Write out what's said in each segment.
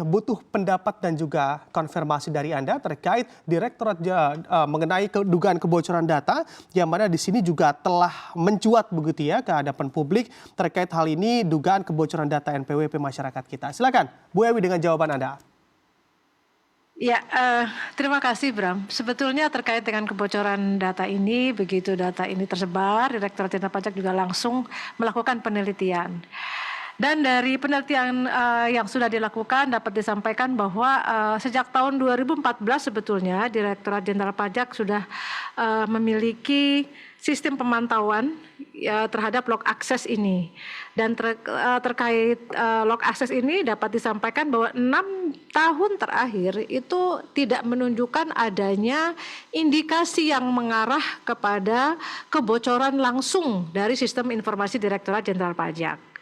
Butuh pendapat dan juga konfirmasi dari Anda terkait mengenai dugaan kebocoran data yang mana di sini juga telah mencuat begitu ya ke hadapan publik terkait hal ini dugaan kebocoran data NPWP masyarakat kita. Silakan Bu Ewi dengan jawaban Anda. Ya, terima kasih Bram. Sebetulnya terkait dengan kebocoran data ini, begitu data ini tersebar, Direktorat Jenderal Pajak juga langsung melakukan penelitian. Dan dari penelitian yang sudah dilakukan dapat disampaikan bahwa sejak tahun 2014 sebetulnya Direktorat Jenderal Pajak sudah memiliki sistem pemantauan terhadap log akses ini. Dan terkait log akses ini dapat disampaikan bahwa 6 tahun terakhir itu tidak menunjukkan adanya indikasi yang mengarah kepada kebocoran langsung dari sistem informasi Direktorat Jenderal Pajak.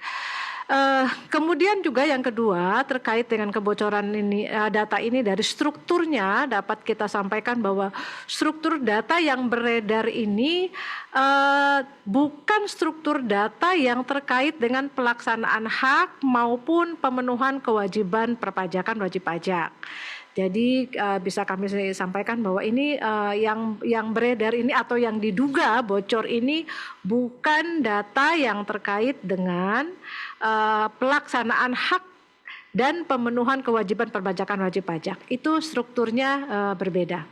Kemudian juga yang kedua terkait dengan kebocoran ini data ini dari strukturnya dapat kita sampaikan bahwa struktur data yang beredar ini bukan struktur data yang terkait dengan pelaksanaan hak maupun pemenuhan kewajiban perpajakan wajib pajak. Jadi bisa kami sampaikan bahwa ini yang beredar ini atau yang diduga bocor ini bukan data yang terkait dengan pelaksanaan hak dan pemenuhan kewajiban perpajakan wajib pajak. Itu strukturnya berbeda.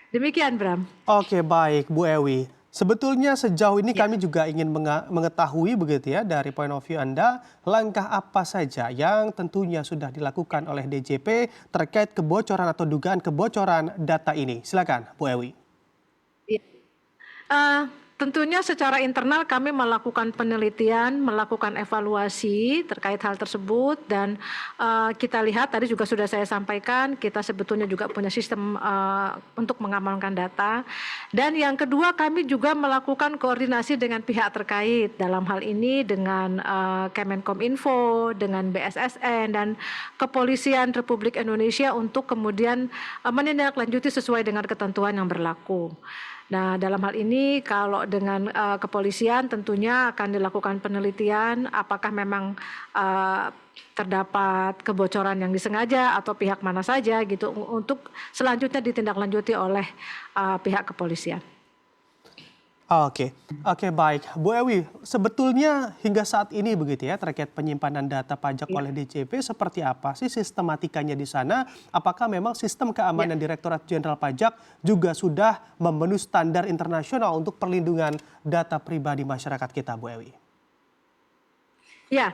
Demikian Bram. Oke, baik Bu Ewi. Sebetulnya sejauh ini kami juga ingin mengetahui begitu ya dari point of view Anda, langkah apa saja yang tentunya sudah dilakukan oleh DJP terkait kebocoran atau dugaan kebocoran data ini. Silakan Bu Ewi. Tentunya secara internal kami melakukan penelitian, melakukan evaluasi terkait hal tersebut dan kita lihat tadi juga sudah saya sampaikan kita sebetulnya juga punya sistem untuk mengamankan data. Dan yang kedua kami juga melakukan koordinasi dengan pihak terkait dalam hal ini dengan Kemenkominfo, dengan BSSN dan Kepolisian Republik Indonesia untuk kemudian menindaklanjuti sesuai dengan ketentuan yang berlaku. Nah, dalam hal ini kalau dengan kepolisian tentunya akan dilakukan penelitian apakah memang terdapat kebocoran yang disengaja atau pihak mana saja gitu untuk selanjutnya ditindaklanjuti oleh pihak kepolisian. Oke, baik. Bu Ewi, sebetulnya hingga saat ini begitu ya terkait penyimpanan data pajak oleh DJP seperti apa sih sistematikanya di sana? Apakah memang sistem keamanan Direktorat Jenderal Pajak juga sudah memenuhi standar internasional untuk perlindungan data pribadi masyarakat kita, Bu Ewi? Ya,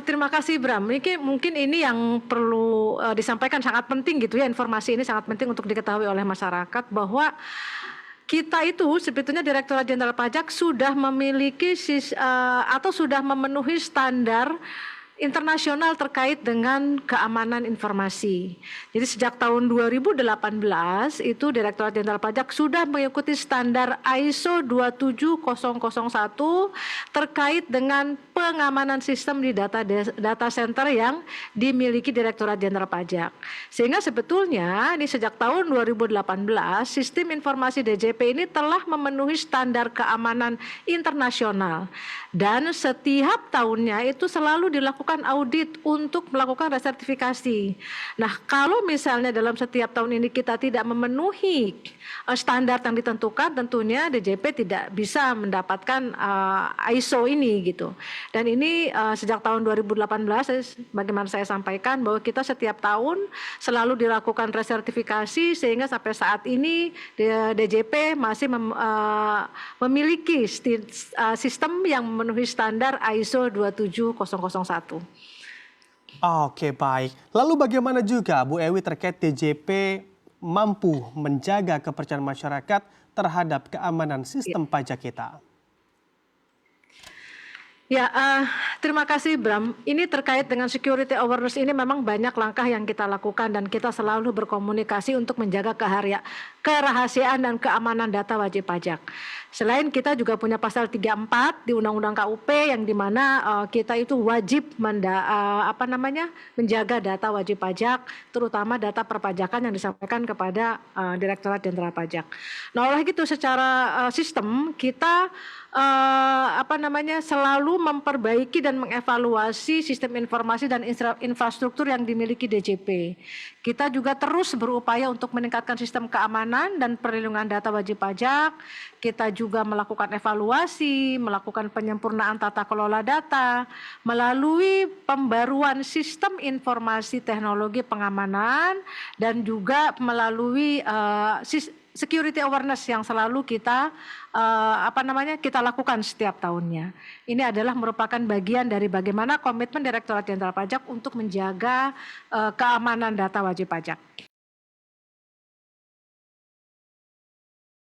terima kasih Bram. Mungkin ini yang perlu disampaikan sangat penting gitu ya, informasi ini sangat penting untuk diketahui oleh masyarakat bahwa kita itu sebetulnya Direktorat Jenderal Pajak sudah memiliki atau sudah memenuhi standar internasional terkait dengan keamanan informasi. Jadi sejak tahun 2018 itu Direktorat Jenderal Pajak sudah mengikuti standar ISO 27001 terkait dengan pengamanan sistem di data center yang dimiliki Direktorat Jenderal Pajak. Sehingga sebetulnya ini sejak tahun 2018 sistem informasi DJP ini telah memenuhi standar keamanan internasional dan setiap tahunnya itu selalu dilakukan audit untuk melakukan resertifikasi. Nah, kalau misalnya dalam setiap tahun ini kita tidak memenuhi standar yang ditentukan, tentunya DJP tidak bisa mendapatkan ISO ini gitu. Dan ini sejak tahun 2018, bagaimana saya sampaikan bahwa kita setiap tahun selalu dilakukan resertifikasi sehingga sampai saat ini DJP masih memiliki sistem yang memenuhi standar ISO 27001. Oke, baik. Lalu bagaimana juga Bu Ewi terkait DJP mampu menjaga kepercayaan masyarakat terhadap keamanan sistem pajak kita? Ya, terima kasih Bram. Ini terkait dengan security awareness ini memang banyak langkah yang kita lakukan dan kita selalu berkomunikasi untuk menjaga kerahasiaan dan keamanan data wajib pajak. Selain kita juga punya pasal 34 di Undang-Undang KUP yang dimana kita itu wajib menjaga data wajib pajak, terutama data perpajakan yang disampaikan kepada Direktorat Jenderal Pajak. Nah, oleh itu secara sistem kita selalu memperbaiki dan dan mengevaluasi sistem informasi dan infrastruktur yang dimiliki DJP. Kita juga terus berupaya untuk meningkatkan sistem keamanan dan perlindungan data wajib pajak. Kita juga melakukan evaluasi, melakukan penyempurnaan tata kelola data, melalui pembaruan sistem informasi teknologi pengamanan, dan juga melalui security awareness yang selalu kita kita lakukan setiap tahunnya. Ini adalah merupakan bagian dari bagaimana komitmen Direktorat Jenderal Pajak untuk menjaga keamanan data wajib pajak.